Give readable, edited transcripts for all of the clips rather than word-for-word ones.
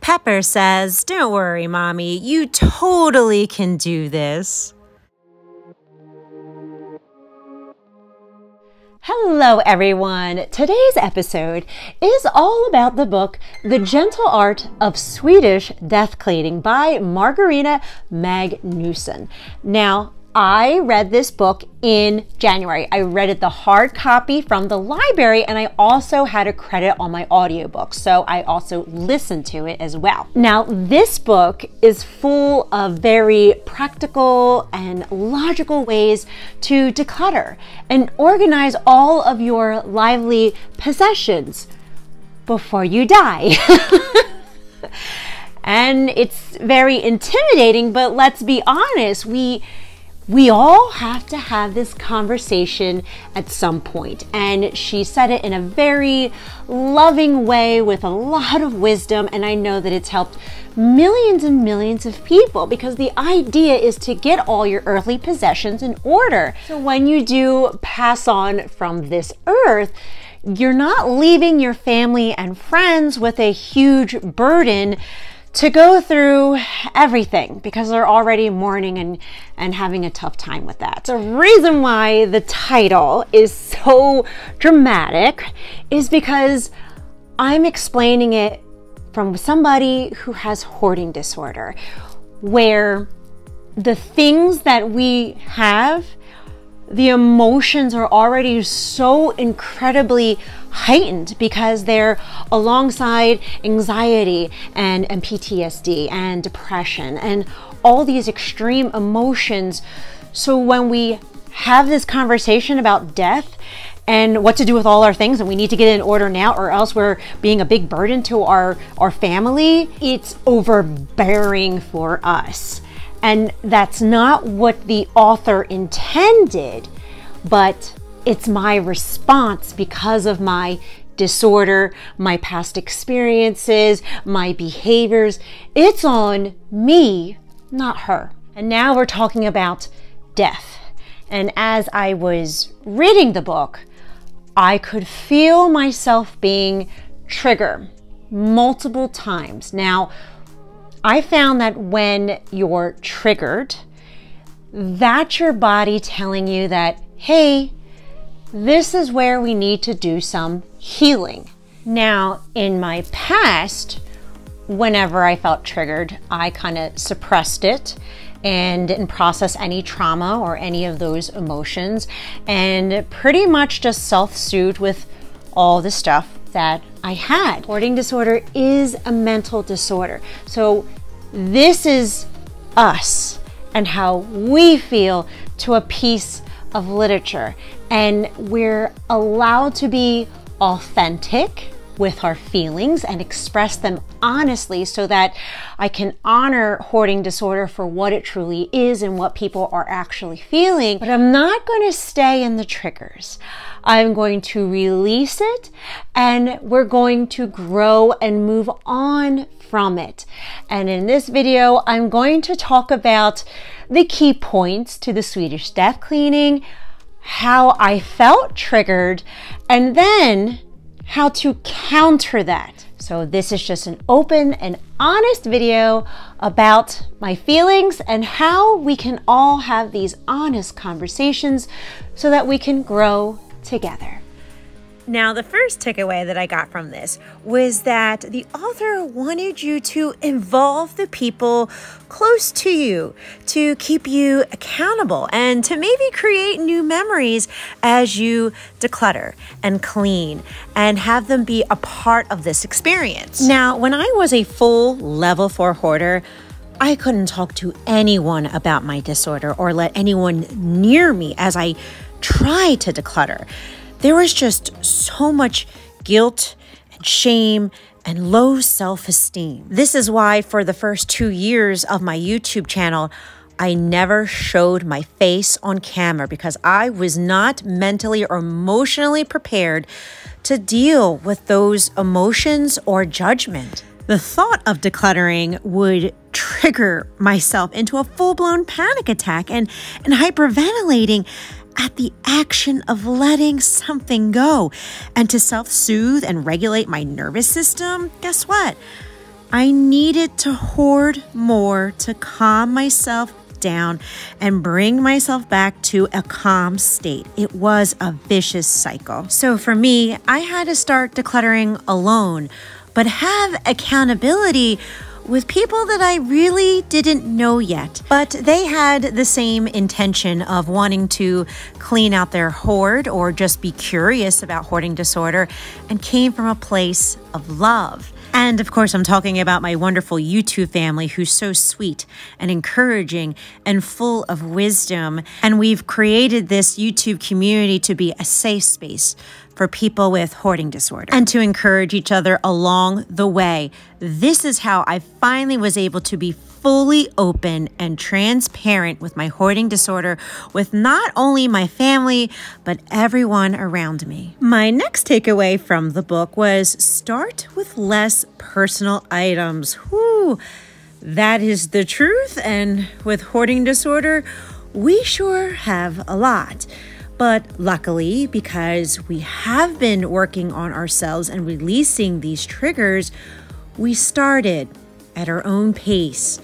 Pepper says, "Don't worry, Mommy, you totally can do this." Hello everyone! Today's episode is all about the book The Gentle Art of Swedish Death Cleaning by Margareta Magnusson. Now, I read this book in January. I read it the hard copy from the library, and I also had a credit on my audiobook, so I also listened to it as well. Now, this book is full of very practical and logical ways to declutter and organize all of your lively possessions before you die. And it's very intimidating, but let's be honest, we all have to have this conversation at some point. And she said it in a very loving way with a lot of wisdom. And I know that it's helped millions and millions of people, because the idea is to get all your earthly possessions in order. So when you do pass on from this earth, you're not leaving your family and friends with a huge burden to go through everything, because they're already mourning and having a tough time with that. The reason why the title is so dramatic is because I'm explaining it from somebody who has hoarding disorder, where the things that we have, the emotions are already so incredibly heightened because they're alongside anxiety and PTSD and depression and all these extreme emotions. So when we have this conversation about death and what to do with all our things, and we need to get in order now or else we're being a big burden to our family, it's overbearing for us. And that's not what the author intended, but it's my response because of my disorder, my past experiences, my behaviors. It's on me, not her. And now we're talking about death. And as I was reading the book, I could feel myself being triggered multiple times. Now, I found that when you're triggered, that's your body telling you that, hey, this is where we need to do some healing. Now, in my past, whenever I felt triggered, I kind of suppressed it and didn't process any trauma or any of those emotions, and pretty much just self-soothed with all the stuff that I had. Hoarding disorder is a mental disorder. So this is us and how we feel to a piece of literature. And we're allowed to be authentic with our feelings and express them honestly, so that I can honor hoarding disorder for what it truly is and what people are actually feeling. But I'm not going to stay in the triggers. I'm going to release it, and we're going to grow and move on from it. And in this video, I'm going to talk about the key points to the Swedish death cleaning, how I felt triggered, and then how to counter that. So this is just an open and honest video about my feelings and how we can all have these honest conversations so that we can grow together. Now, the first takeaway that I got from this was that the author wanted you to involve the people close to you, to keep you accountable, and to maybe create new memories as you declutter and clean and have them be a part of this experience. Now, when I was a full level 4 hoarder, I couldn't talk to anyone about my disorder or let anyone near me as I tried to declutter. There was just so much guilt and shame and low self-esteem. This is why for the first 2 years of my YouTube channel, I never showed my face on camera, because I was not mentally or emotionally prepared to deal with those emotions or judgment. The thought of decluttering would trigger myself into a full-blown panic attack and hyperventilating at the action of letting something go. And to self-soothe and regulate my nervous system, guess what? I needed to hoard more to calm myself down and bring myself back to a calm state. It was a vicious cycle. So for me, I had to start decluttering alone, but have accountability with people that I really didn't know yet. But they had the same intention of wanting to clean out their hoard or just be curious about hoarding disorder, and came from a place of love. And of course, I'm talking about my wonderful YouTube family, who's so sweet and encouraging and full of wisdom. And we've created this YouTube community to be a safe space for people with hoarding disorder and to encourage each other along the way. This is how I finally was able to be fully open and transparent with my hoarding disorder with not only my family, but everyone around me. My next takeaway from the book was start with less personal items. Whew, that is the truth. And with hoarding disorder, we sure have a lot. But luckily, because we have been working on ourselves and releasing these triggers, we started at our own pace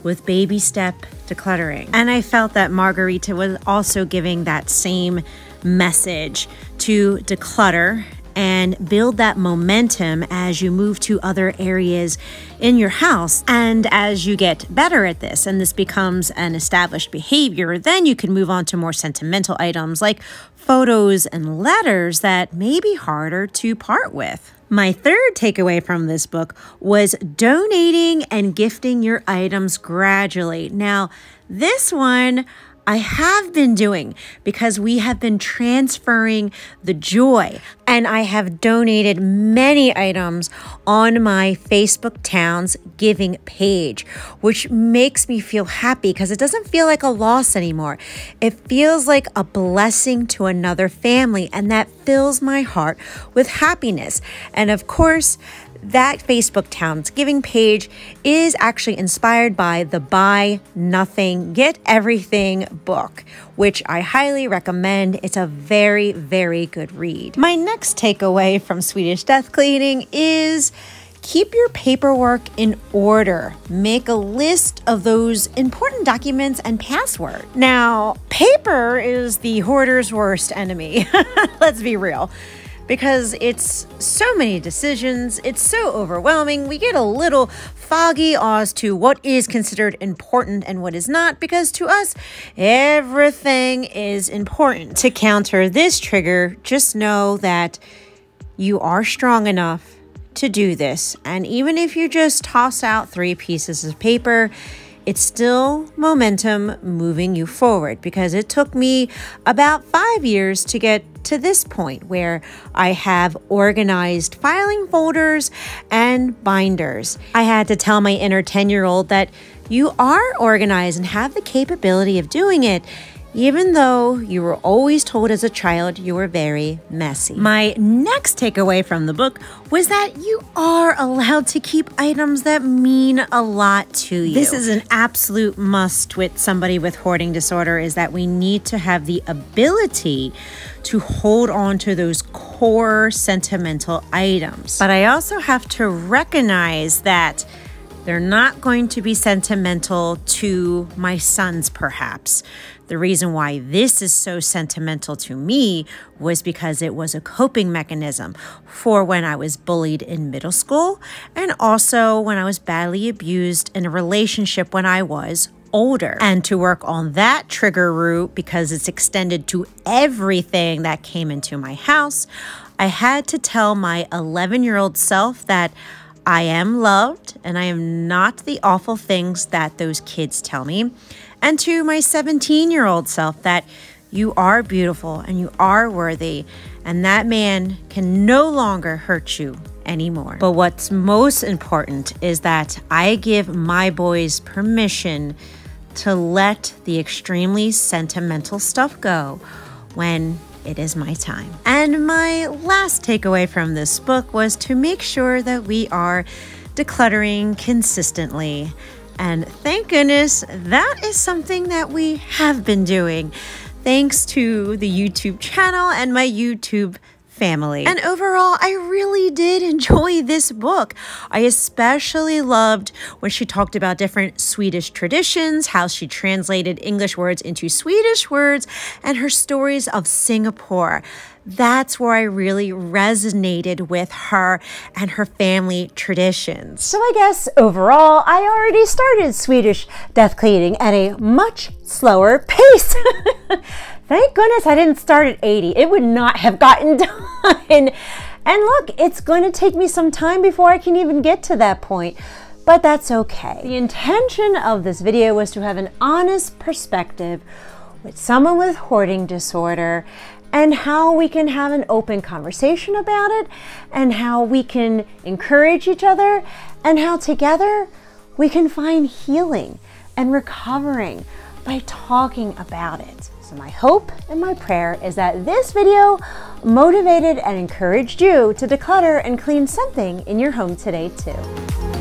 with baby step decluttering. And I felt that Margareta was also giving that same message to declutter and build that momentum as you move to other areas in your house. And as you get better at this and this becomes an established behavior, then you can move on to more sentimental items like photos and letters that may be harder to part with. My third takeaway from this book was donating and gifting your items gradually. Now, this one I have been doing because we have been transferring the joy, and I have donated many items on my Facebook Towns giving page, which makes me feel happy because it doesn't feel like a loss anymore. It feels like a blessing to another family, and that fills my heart with happiness. And of course, that Facebook Towns giving page is actually inspired by the Buy Nothing, Get Everything book, which I highly recommend. It's a very, very good read. My next takeaway from Swedish Death Cleaning is keep your paperwork in order. Make a list of those important documents and password. Now, paper is the hoarder's worst enemy. Let's be real. Because it's so many decisions, it's so overwhelming, we get a little foggy as to what is considered important and what is not, because to us, everything is important. To counter this trigger, just know that you are strong enough to do this. And even if you just toss out 3 pieces of paper, it's still momentum moving you forward, because it took me about 5 years to get to this point where I have organized filing folders and binders. I had to tell my inner 10-year-old that you are organized and have the capability of doing it, even though you were always told as a child you were very messy. My next takeaway from the book was that you are allowed to keep items that mean a lot to you. This is an absolute must with somebody with hoarding disorder, is that we need to have the ability to hold on to those core sentimental items. But I also have to recognize that they're not going to be sentimental to my sons, perhaps. The reason why this is so sentimental to me was because it was a coping mechanism for when I was bullied in middle school, and also when I was badly abused in a relationship when I was older. And to work on that trigger root, because it's extended to everything that came into my house, I had to tell my 11-year-old self that I am loved and I am not the awful things that those kids tell me. And to my 17-year-old self that you are beautiful and you are worthy, and that man can no longer hurt you anymore. But what's most important is that I give my boys permission to let the extremely sentimental stuff go when it is my time. And my last takeaway from this book was to make sure that we are decluttering consistently. And thank goodness that is something that we have been doing, thanks to the YouTube channel and my YouTube family. And overall, I really did enjoy this book. I especially loved when she talked about different Swedish traditions, how she translated English words into Swedish words, and her stories of Singapore. That's where I really resonated with her and her family traditions. So I guess overall, I already started Swedish death cleaning at a much slower pace. Thank goodness I didn't start at 80. It would not have gotten done. And look, it's going to take me some time before I can even get to that point. But that's okay. The intention of this video was to have an honest perspective with someone with hoarding disorder, and how we can have an open conversation about it, and how we can encourage each other, and how together we can find healing and recovering by talking about it. So my hope and my prayer is that this video motivated and encouraged you to declutter and clean something in your home today too.